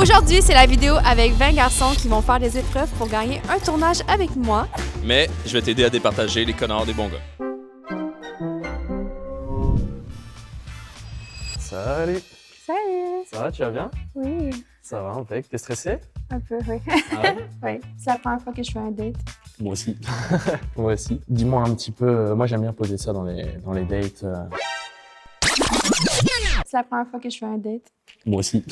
Aujourd'hui, c'est la vidéo avec 20 garçons qui vont faire des épreuves pour gagner un tournage avec moi. Mais je vais t'aider à départager les connards des bons gars. Salut! Salut! Ça va, tu vas bien? Oui, Ça va, impec. T'es stressé? un peu, oui. Ah ouais? Oui, c'est la première fois que je fais un date. Moi aussi. Moi aussi. Dis-moi un petit peu, moi j'aime bien poser ça dans les dates. C'est la première fois que je fais un date. Moi aussi.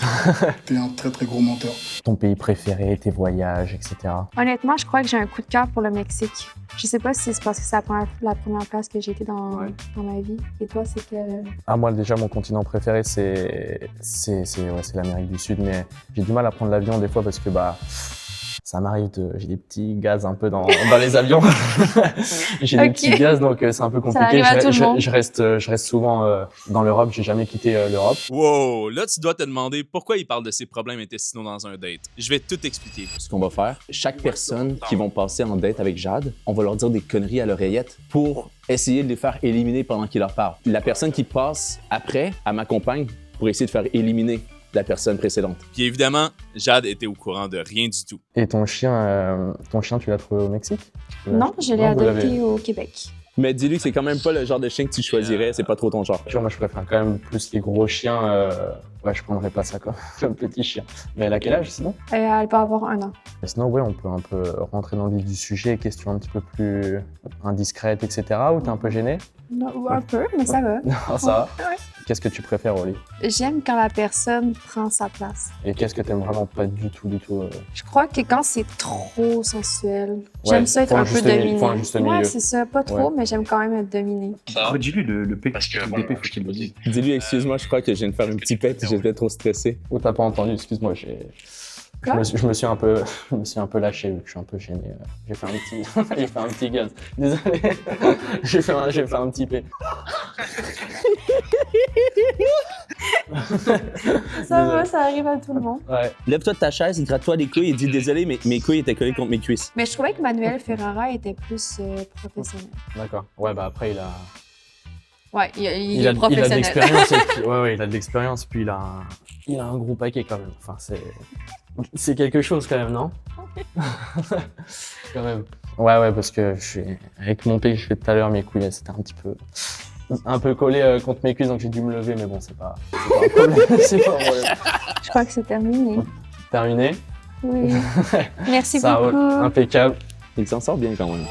T'es un très très gros menteur. Ton pays préféré, tes voyages, etc. Honnêtement, je crois que j'ai un coup de cœur pour le Mexique. Je sais pas si c'est parce que c'est la première place que j'ai été dans ma vie. Et toi, c'est quel... Ah, moi déjà, mon continent préféré, c'est l'Amérique du Sud, mais j'ai du mal à prendre l'avion des fois parce que ça m'arrive j'ai des petits gaz un peu dans les avions. J'ai des petits gaz, donc c'est un peu compliqué. arrive à tout le monde. Je reste souvent dans l'Europe, j'ai jamais quitté l'Europe. Wow, là tu dois te demander pourquoi il parle de ses problèmes intestinaux dans un date. Je vais tout expliquer. Ce qu'on va faire, chaque personne qui vont passer en date avec Jade, on va leur dire des conneries à l'oreillette pour essayer de les faire éliminer pendant qu'ils leur parlent. La personne qui passe après, elle m'accompagne pour essayer de faire éliminer la personne précédente. Puis évidemment, Jade était au courant de rien du tout. Et ton chien, tu l'as trouvé au Mexique? Non, je l'ai adopté au Québec. Mais dis-lui que c'est quand même pas le genre de chien que tu choisirais, c'est pas trop ton genre. Tu vois, moi je préfère quand même plus les gros chiens. Ouais, je prendrais pas ça quoi, un petit chien. Mais elle a quel âge sinon? Elle peut avoir 1 an. Mais sinon, ouais, on peut un peu rentrer dans le vif du sujet, questions un petit peu plus indiscrètes, etc. Ou t'es un peu gêné? Non, un peu, mais ça va. Non, ça va. Ouais. Qu'est-ce que tu préfères, Oli? J'aime quand la personne prend sa place. Et qu'est-ce que t'aimes vraiment pas du tout Je crois que quand c'est trop sensuel, j'aime ça être faut un un peu juste dominé. faut un juste milieu. Ouais, c'est ça, pas trop, Ouais. mais j'aime quand même être dominé. Redis-lui le P. Parce que le DP, faut qu'il le dise. Dis-lui, excuse-moi, je crois que je viens de faire un petit pet, j'étais trop stressé. Ou t'as pas entendu? Excuse-moi, je me suis un peu lâché vu que je suis un peu gêné. J'ai fait un petit gaz. Désolé. j'ai fait un petit P. Ça va, ça arrive à tout le monde. Ouais. Lève-toi de ta chaise, gratte-toi les couilles et dis désolé, mais mes couilles étaient collées contre mes cuisses. Mais je trouvais que Manuel Ferrara était plus professionnel. D'accord. Ouais, après il a. Ouais, il Il est a de professionnel. l'expérience. Et puis, ouais, il a de l'expérience. Puis il a un gros paquet quand même. Enfin, c'est quelque chose quand même, non? Quand même. Ouais, parce que avec mon P que je fais tout à l'heure, mes couilles, c'était un peu collé contre mes cuisses, donc j'ai dû me lever, mais bon, c'est pas un problème. C'est pas un problème. Je crois que c'est terminé. Terminé. Oui. Merci Ça roule. beaucoup. Impeccable. Il s'en sort bien quand même.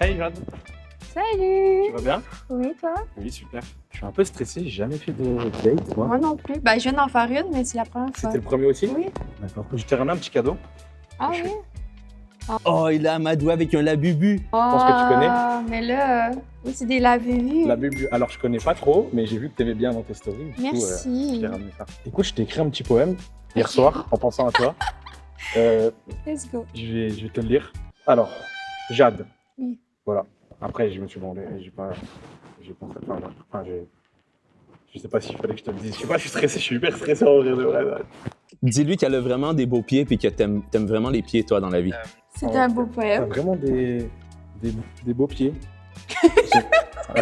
Hey Jade, Salut. tu vas bien? Oui, toi? Oui, super. Je suis un peu stressé, j'ai jamais fait de date, moi. Moi non plus. Ben, je viens d'en faire une, mais c'est la première fois. C'était le premier aussi? Oui. D'accord. Je t'ai ramené un petit cadeau. Ah oui? Oh, il a amadoué avec un labubu. pense que tu connais. Mais là, oui, c'est des lavés-vus. La bubu. Alors, je connais pas trop, mais j'ai vu que t'aimais bien dans tes stories. Du coup, je Merci. t'ai ramené ça. Écoute, je t'ai écrit un petit poème hier soir en pensant à toi. Let's go. Je vais te le lire. Alors, Jade. Oui. Voilà. Après, je me suis demandé, je sais pas s'il fallait que je te le dise. Je sais pas, je suis stressé, je suis hyper stressé en vrai de vrai. Dis-lui qu'elle a vraiment des beaux pieds puis que t'aimes vraiment les pieds, toi, dans la vie. C'était un beau T'as poème. vraiment des beaux pieds.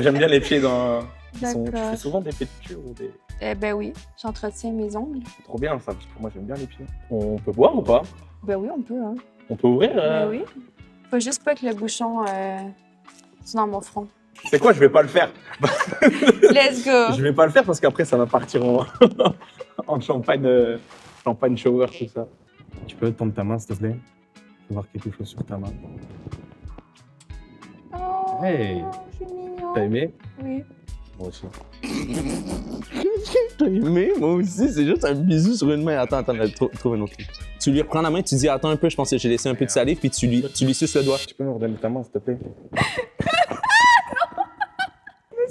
J'aime bien les pieds dans. Tu D'accord. fais souvent des pédicures ou des. Ben oui, j'entretiens mes ongles. C'est trop bien ça, parce que moi j'aime bien les pieds. On peut boire ou pas? Ben oui, on peut, hein. On peut ouvrir? Ben oui. Faut juste pas que le bouchon soit dans mon front. C'est quoi, je vais pas le faire. Let's go. Je vais pas le faire parce qu'après ça va partir en champagne shower, tout ça. Tu peux tendre ta main s'il te plaît? Je veux voir quelque chose sur ta main. Oh, Hey. c'est mignon. T'as aimé? Oui. Moi aussi. T'as aimé? Moi aussi, c'est juste un bisou sur une main. Attends, trouve un autre. Tu lui reprends la main, tu dis attends un peu, je pense que j'ai laissé un peu de salive, puis tu lui suces le doigt. Tu peux me redonner ta main s'il te plaît?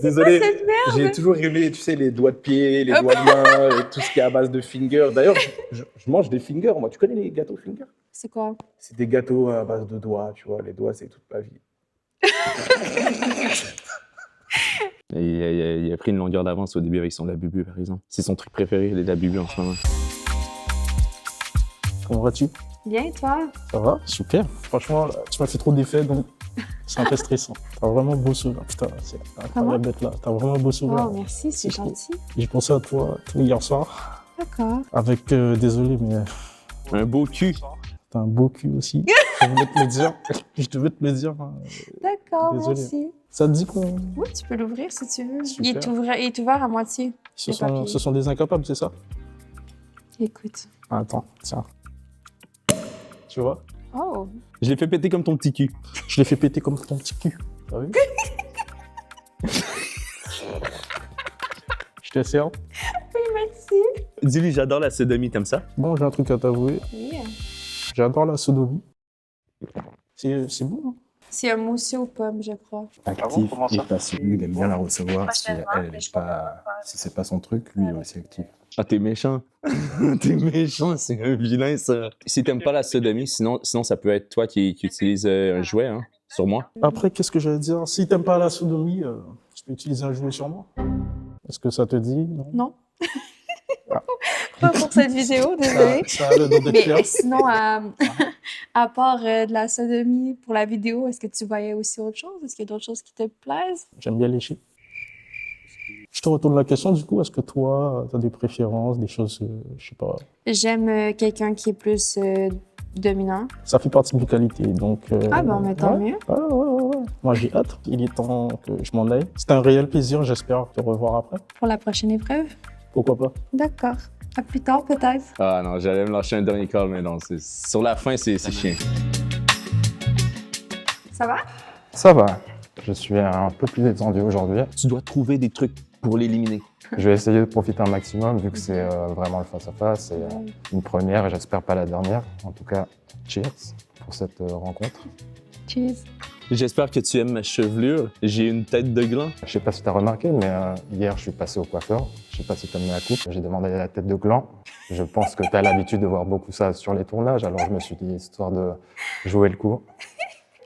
Désolé, cette merde? j'ai toujours aimé, tu sais, les doigts de pied, les doigts de main, et tout ce qui est à base de fingers. D'ailleurs, je mange des fingers, moi. Tu connais les gâteaux fingers? C'est quoi? C'est des gâteaux à base de doigts, tu vois. Les doigts, c'est toute ma vie. Il a pris une longueur d'avance au début avec son labubu, par exemple. C'est son truc préféré, les labubus en ce moment. Comment vas-tu? Bien, toi? Ça va? Super. Franchement, là, tu m'as fait trop d'effets, donc c'est un peu stressant. T'as vraiment beau sourire. Putain, c'est incroyable d'être là. T'as vraiment beau sourire. Oh, merci, c'est gentil. J'ai pensé à toi tout hier soir. D'accord. Avec, désolé, mais Un beau cul. t'as un beau cul aussi. Je devais te le dire. Je devais te le dire. D'accord, Désolé. merci. Ça te dit qu'on... Oui, tu peux l'ouvrir si tu veux. Super. Il est ouvert à moitié. Ce Les papiers. sont des incapables, c'est ça? Écoute. Attends, tiens. Tu vois? Oh. Je l'ai fait péter comme ton petit cul. Je l'ai fait péter comme ton petit cul. T'as vu? Je te sers. Oui, merci. Dis-lui, j'adore la sodomie, t'aimes ça? Bon, j'ai un truc à t'avouer. Oui. J'adore la sodomie. C'est bon, hein? C'est un mousseux aux pommes, je crois. Actif et passif. Lui, il aime bien la recevoir. Si elle est pas, si c'est pas son truc, lui, il est aussi actif. Ah, t'es méchant. T'es méchant, c'est un vilain, ça. Si t'aimes pas la sodomie, sinon ça peut être toi qui utilise un jouet, hein, sur moi. Après, qu'est-ce que j'allais dire? Si t'aimes pas la sodomie, tu peux utiliser un jouet sur moi. Est-ce que ça te dit? Non. Non. Ah. Pas pour cette vidéo, désolée. Ça a l'air d'être Mais clair. sinon, à part de la sodomie pour la vidéo, est-ce que tu voyais aussi autre chose? Est-ce qu'il y a d'autres choses qui te plaisent? J'aime bien lécher. Je te retourne la question, du coup. Est-ce que toi, t'as des préférences, des choses, je sais pas. J'aime quelqu'un qui est plus dominant. Ça fait partie de mes qualités, donc... Ah bon, mais tant ouais. mieux. Ouais. Moi, j'ai hâte. Il est temps que je m'en aille. C'était un réel plaisir. J'espère te revoir après. Pour la prochaine épreuve? Pourquoi pas? D'accord. À plus tard, peut-être. Ah non, j'allais me lâcher un dernier call, mais non, sur la fin, c'est chiant. Ça va? Ça va. Je suis un peu plus détendu aujourd'hui. Tu dois trouver des trucs pour l'éliminer. Je vais essayer de profiter un maximum vu que c'est vraiment le face-à-face. C'est une première et j'espère pas la dernière. En tout cas, cheers pour cette rencontre. Cheers. J'espère que tu aimes ma chevelure. J'ai une tête de gland. Je sais pas si tu as remarqué, mais hier, je suis passé au coiffeur. Je sais pas si tu as mis la coupe. J'ai demandé la tête de gland. Je pense que tu as l'habitude de voir beaucoup ça sur les tournages. Alors, je me suis dit, histoire de jouer le coup.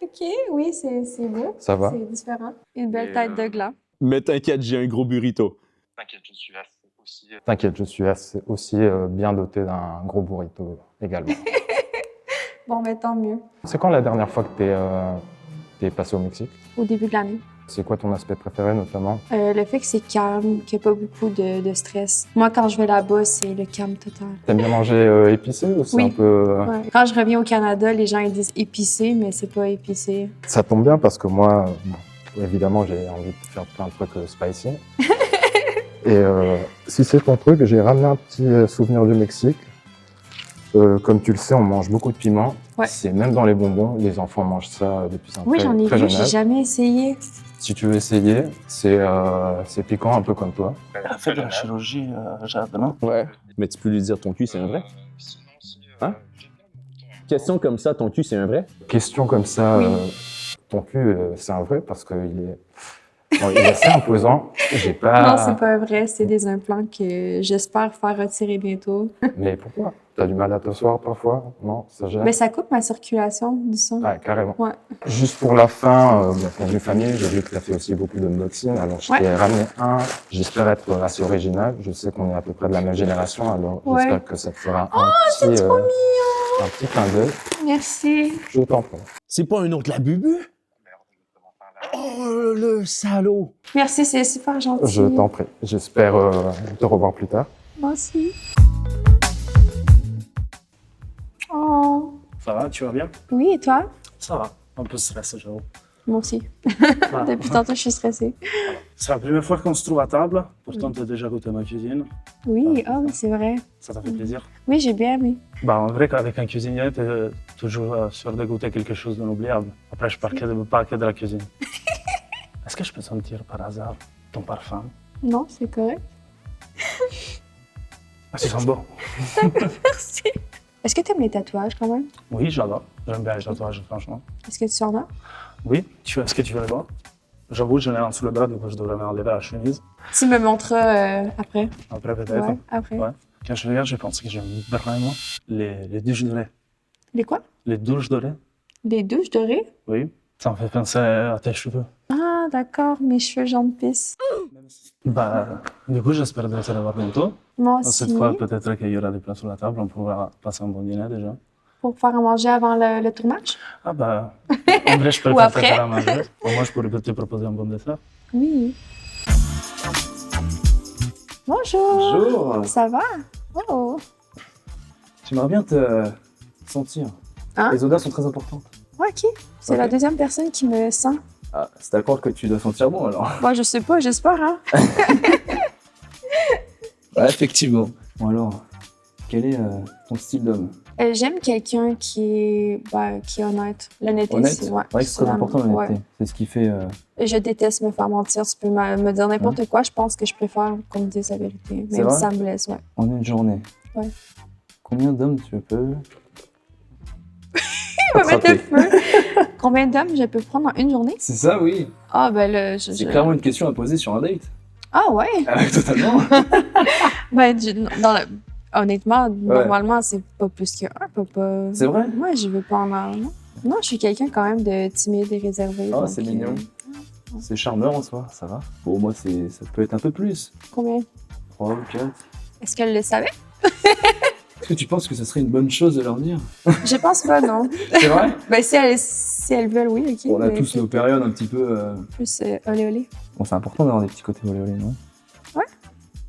OK, oui, c'est beau. Ça va? C'est différent. Une belle tête de gland. Mais t'inquiète, j'ai un gros burrito. T'inquiète, je suis aussi bien doté d'un gros burrito également. Bon, mais tant mieux. C'est quand la dernière fois que t'es passé au Mexique? Au début de l'année. C'est quoi ton aspect préféré notamment? Le fait que c'est calme, qu'il n'y a pas beaucoup de stress. Moi, quand je vais là-bas, c'est le calme total. T'aimes bien manger épicé ou c'est Oui. un peu... Ouais. Quand je reviens au Canada, les gens ils disent épicé, mais c'est pas épicé. Ça tombe bien parce que moi, évidemment, j'ai envie de faire plein de trucs spicy. Et si c'est ton truc, j'ai ramené un petit souvenir du Mexique. Comme tu le sais, on mange beaucoup de piment. Ouais. C'est même dans les bonbons, les enfants mangent ça depuis un Oui, très, j'en ai très vu, jeune j'ai âge. jamais essayé. Si tu veux essayer, c'est piquant un peu comme toi. Elle a fait de la chirurgie, Jade, non? Ouais. Mais tu peux lui dire ton cul, c'est un vrai? Hein? Question comme ça, ton cul, c'est un vrai? Question comme ça, Oui. ton cul, c'est un vrai parce qu'il est, bon, il est assez imposant. J'ai pas... Non, c'est pas vrai, c'est des implants que j'espère faire retirer bientôt. Mais pourquoi? T'as du mal à t'asseoir parfois? Non, ça gêne? Mais ça coupe ma circulation du sang. Ouais, carrément. Ouais. Juste pour la fin, pour une famille, j'ai vu que tu as fait aussi beaucoup d'unboxing. Alors, je t'ai ramené un. J'espère être assez original. Je sais qu'on est à peu près de la même génération, alors Ouais. j'espère que ça te fera c'est trop mignon! un petit clin d'œil. Merci. Je t'en prie. C'est pas un oncle la bubu? Oh, le salaud! Merci, c'est super gentil. Je t'en prie. J'espère te revoir plus tard. Moi aussi. Oh. Ça va, tu vas bien? Oui, et toi? Ça va. Un peu stressé, j'avoue. Moi aussi. Depuis tantôt, je suis stressée. C'est la première fois qu'on se trouve à table. Pourtant, tu as déjà goûté ma cuisine. Oui, oh, oui, c'est vrai. Ça t'a fait plaisir? Oui, j'ai bien aimé. Bah, en vrai, qu'avec un cuisinier, tu es toujours sûr de goûter quelque chose d'inoubliable. Après, je parle pas que de la cuisine. Est-ce que je peux sentir par hasard ton parfum? Non, c'est correct. Ah, ça sent bon. Merci. Est-ce que tu aimes les tatouages quand même? Oui, j'adore. J'aime bien les tatouages, franchement. Est-ce que tu en as? Oui, est-ce que tu veux les voir? J'avoue, j'en ai un sous le bras, donc je devrais m'enlever la chemise. Tu me montreras après. Après, peut-être. Ouais, après. Ouais. Quand je regarde, je pense que j'aime vraiment les douches dorées. Les quoi? Les douches dorées? Les douches dorées? Oui. Ça me fait penser à tes cheveux. Ah, d'accord, mes cheveux jaunes pisse. Bah, du coup, j'espère de te revoir bientôt. Moi aussi. Cette fois, peut-être qu'il y aura des plats sur la table, on pourra passer un bon dîner déjà. Pour faire à manger avant le tournage? Ah bah, en vrai, je peux Ou pas après. faire à manger. Au moins, je pourrais te proposer un bon dessert. Oui. Bonjour. Bonjour. Ça va? Oh! J'aimerais bien te sentir. Hein? Les odeurs sont très importantes. Ouais, ok. C'est la Ok. deuxième personne qui me sent. Ah, c'est à croire que tu dois sentir bon alors. Moi, je sais pas, j'espère, hein. Ouais, effectivement. Bon alors, quel est ton style d'homme? J'aime quelqu'un qui est honnête. L'honnêteté, Honnête? c'est ouais, Ouais, c'est très important l'honnêteté. ouais. C'est ce qui fait. Je déteste me faire mentir. Tu peux me dire n'importe quoi, je pense que je préfère qu'on me dise la vérité. C'est Même vrai? si ça me blesse, ouais. En une journée. Ouais. Combien d'hommes tu peux Il va mettre le feu. Combien d'hommes je peux prendre en une journée? C'est ça, oui. Ah, ben là, C'est clairement une question à poser sur un date. Ah, ouais. Ah, totalement. Ben, honnêtement, normalement, c'est pas plus qu'un. Pas... C'est vrai? Moi, je veux pas en avoir. Non, je suis quelqu'un quand même de timide et réservé. Oh, donc, c'est mignon. C'est charmeur en soi, ça va. Pour moi, ça peut être un peu plus. Combien? 3 ou 4. Est-ce qu'elle le savait? Est-ce que tu penses que ce serait une bonne chose de leur dire? Je pense pas, non. C'est vrai? Ben, si elles veulent, oui, ok. On a mais tous nos périodes un petit peu. plus olé olé. Bon, c'est important d'avoir des petits côtés olé olé, non? Ouais.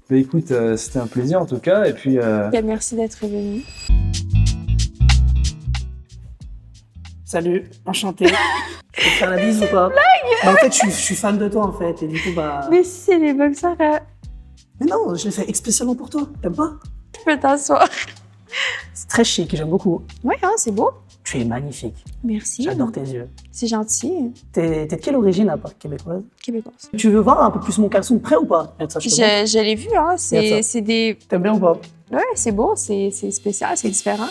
Bah écoute, c'était un plaisir en tout cas, et puis. Ben, merci d'être venu. Salut, enchanté. Je peux te faire la bise ou pas? Bah, en fait, je suis fan de toi en fait, et du coup, bah. Mais si c'est les boxeurs, Mais non, je l'ai fait spécialement pour toi. T'aimes pas? tu peux t'asseoir. C'est très chic, j'aime beaucoup. Ouais, hein, c'est beau. Tu es magnifique. Merci. J'adore tes yeux. C'est gentil. T'es de quelle origine à part québécoise? Québécoise. Tu veux voir un peu plus mon caleçon de près ou pas? Regarde ça, je te montre. Je l'ai vu, hein. Regarde ça. C'est des. T'aimes bien ou pas? Ouais, c'est beau, c'est spécial, c'est différent.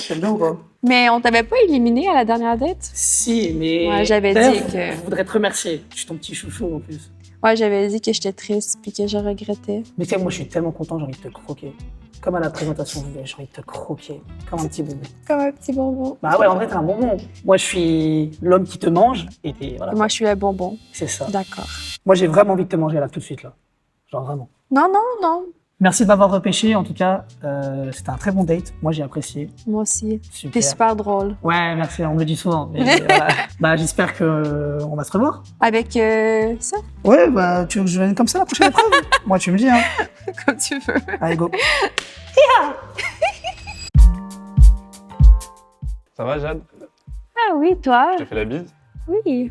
T'aimes bien ou pas? Mais on t'avait pas éliminé à la dernière date? Si, mais. Ouais, j'avais D'ailleurs, dit que- Je voudrais te remercier. Je suis ton petit chouchou en plus. Ouais, j'avais dit que j'étais triste puis que je regrettais. Mais tu sais, moi, je suis tellement content, j'ai envie de te croquer. Comme à la présentation, j'ai envie de te croquer. Comme un petit bébé. Comme un petit bonbon. Bah ouais, en vrai, t'es un bonbon. Moi, je suis l'homme qui te mange et voilà. Et moi, je suis le bonbon. C'est ça. D'accord. Moi, j'ai vraiment envie de te manger là, tout de suite, là. Genre vraiment. Non, non, non. Merci de m'avoir repêché. En tout cas, c'était un très bon date. Moi, j'ai apprécié. Moi aussi. Super. T'es super drôle. Ouais, merci. On me le dit souvent. Mais, voilà. Bah, j'espère qu'on va se revoir. Avec ça, Ouais, bah, tu veux que je vienne comme ça la prochaine épreuve? Moi, tu me dis, hein. comme tu veux. Allez, go. Ça va, Jade? Ah oui, toi? Je t'ai fait la bise? Oui.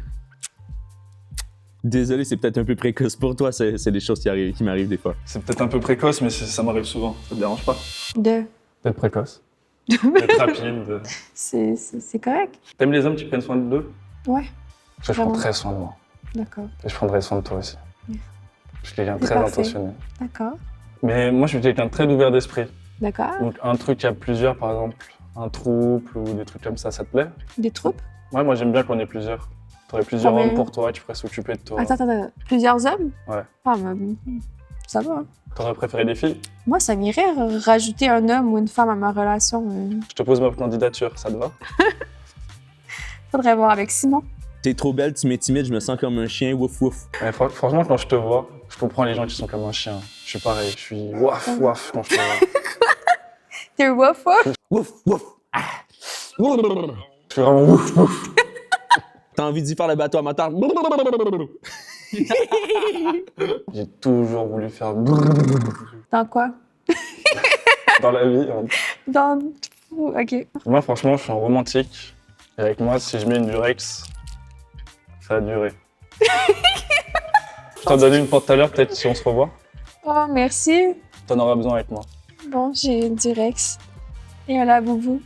Désolé, c'est peut-être un peu précoce pour toi, c'est des choses qui m'arrivent des fois. C'est peut-être un peu précoce, mais ça m'arrive souvent. Ça te dérange pas? D'être précoce. D'être rapide. C'est correct. T'aimes les hommes qui prennent soin d'eux? Ouais, Parce que je prends Vraiment. très soin de moi. d'accord. Et je prendrai soin de toi aussi. Je suis quelqu'un de C'est très parfait. intentionné. D'accord. Mais moi, je suis quelqu'un de très ouvert d'esprit. D'accord. Donc, un truc à plusieurs, par exemple, un trouble ou des trucs comme ça te plaît? Des troupes? Ouais, moi, j'aime bien qu'on ait plusieurs. T'aurais plusieurs Combien? hommes pour toi, tu pourrais s'occuper de toi. Attends. Plusieurs hommes? Ouais. Ah, mais ça va. Hein. T'aurais préféré des filles? Moi, ça m'irait rajouter un homme ou une femme à ma relation. Je te pose ma candidature, ça te va? Faudrait voir avec Simon. T'es trop belle, tu m'intimides, je me sens comme un chien, wouf wouf. Ouais, franchement, quand je te vois, je comprends les gens qui sont comme un chien. Je suis pareil, je suis waf waf quand je te vois. T'es wouf wouf? Wouf wouf. Je suis vraiment ouf ouf. T'as envie d'y faire le bateau amateur? J'ai toujours voulu faire Dans quoi? dans la vie. Hein. Dans. Ok. Moi, franchement, je suis un romantique. Et avec moi, si je mets une durex, ça va durer. Je t'en donne une pour tout à l'heure, peut-être si on se revoit. Oh, merci. T'en auras besoin avec moi. Bon, j'ai une Durex. Et un Laboubou.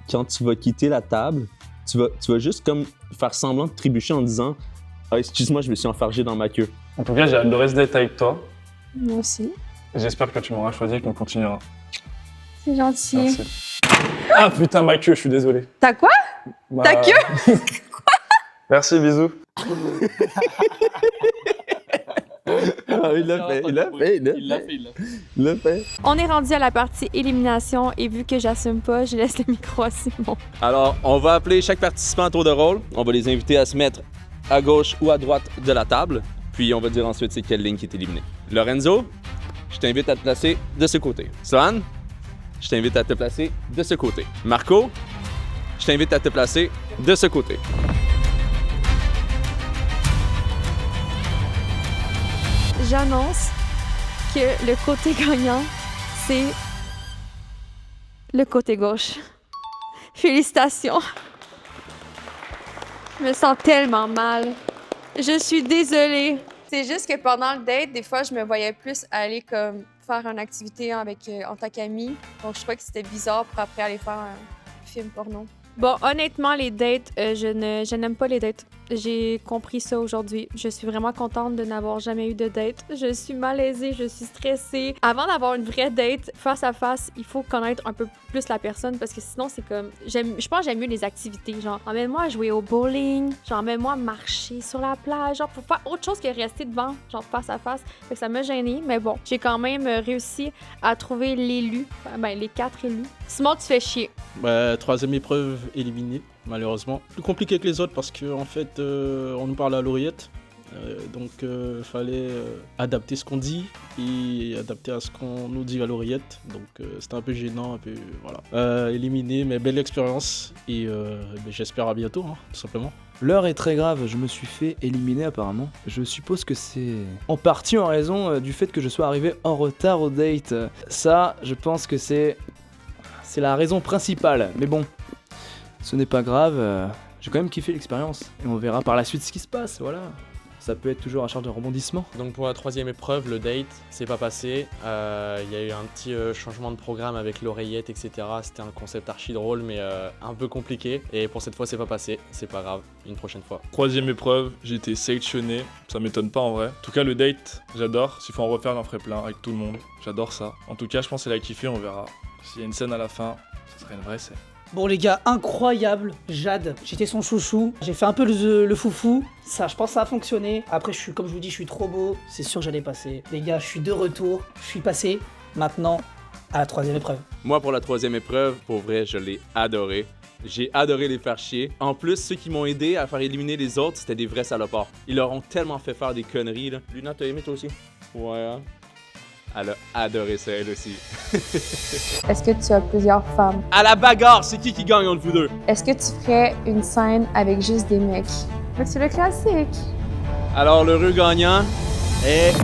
Quand tu vas quitter la table, tu vas juste comme faire semblant de trébucher en disant « Ah, excuse-moi, je me suis enfargé dans ma queue. En tout cas, j'ai adoré ce date avec toi. Moi aussi. J'espère que tu m'auras choisi et qu'on continuera. C'est gentil. Merci. Ah putain, ma queue, je suis désolé. T'as quoi? Bah, Ta queue? Merci, bisous. Ah, il l'a fait. On est rendu à la partie élimination et vu que j'assume pas, je laisse le micro à Simon. Alors, on va appeler chaque participant à tour de rôle. On va les inviter à se mettre à gauche ou à droite de la table. Puis on va dire ensuite c'est quelle ligne qui est éliminée. Lorenzo, je t'invite à te placer de ce côté. Sloan, je t'invite à te placer de ce côté. Marco, je t'invite à te placer de ce côté. J'annonce que le côté gagnant, c'est le côté gauche. Félicitations. Je me sens tellement mal. Je suis désolée. C'est juste que pendant le date, des fois, je me voyais plus aller comme faire une activité en tant qu'amis. Donc, je trouvais que c'était bizarre pour après aller faire un film porno. Bon, honnêtement, les dates, je n'aime pas les dates. J'ai compris ça aujourd'hui. Je suis vraiment contente de n'avoir jamais eu de date. Je suis malaisée, je suis stressée. Avant d'avoir une vraie date, face à face, il faut connaître un peu plus la personne parce que sinon, c'est comme... Je pense que j'aime mieux les activités. Genre, emmène-moi à jouer au bowling. Genre, emmène-moi à marcher sur la plage. Genre, pour faire autre chose que rester devant, genre face à face. Fait que ça m'a gênée, mais bon. J'ai quand même réussi à trouver l'élu. Ben, les 4 élus. Simon, tu fais chier. Troisième épreuve éliminée, malheureusement. Plus compliqué que les autres parce qu'en fait, on nous parle à l'oreillette. Donc, il fallait adapter ce qu'on dit et adapter à ce qu'on nous dit à l'oreillette. Donc, c'était un peu gênant, un peu, voilà. Éliminé, mais belle expérience. Et j'espère à bientôt, hein, tout simplement. L'heure est très grave, je me suis fait éliminer apparemment. Je suppose que c'est en partie en raison du fait que je sois arrivé en retard au date. Ça, je pense que c'est la raison principale. Mais bon, ce n'est pas grave, j'ai quand même kiffé l'expérience. Et on verra par la suite ce qui se passe, voilà. Ça peut être toujours à charge de rebondissement. Donc pour la troisième épreuve, le date, c'est pas passé. Il y a eu un petit changement de programme avec l'oreillette, etc. C'était un concept archi drôle, mais un peu compliqué. Et pour cette fois, c'est pas passé. C'est pas grave, une prochaine fois. Troisième épreuve, j'ai été sélectionné. Ça m'étonne pas en vrai. En tout cas, le date, j'adore. S'il faut en refaire, j'en ferai plein avec tout le monde. J'adore ça. En tout cas, je pense qu'elle a kiffé, on verra. S'il y a une scène à la fin, ça serait une vraie scène. Bon les gars, incroyable, Jade, j'étais son chouchou, j'ai fait un peu le foufou, ça, je pense que ça a fonctionné. Après, comme je vous dis, je suis trop beau, c'est sûr que j'allais passer. Les gars, je suis de retour, je suis passé, maintenant à la troisième épreuve. Moi, pour la troisième épreuve, pour vrai, je l'ai adoré. J'ai adoré les faire chier. En plus, ceux qui m'ont aidé à faire éliminer les autres, c'était des vrais salopards. Ils leur ont tellement fait faire des conneries, là. Luna, t'as aimé toi aussi? Ouais, hein? Elle a adoré ça, elle aussi. Est-ce que tu as plusieurs femmes? À la bagarre, c'est qui gagne entre vous deux? Est-ce que tu ferais une scène avec juste des mecs? C'est le classique. Alors, l'heureux gagnant est...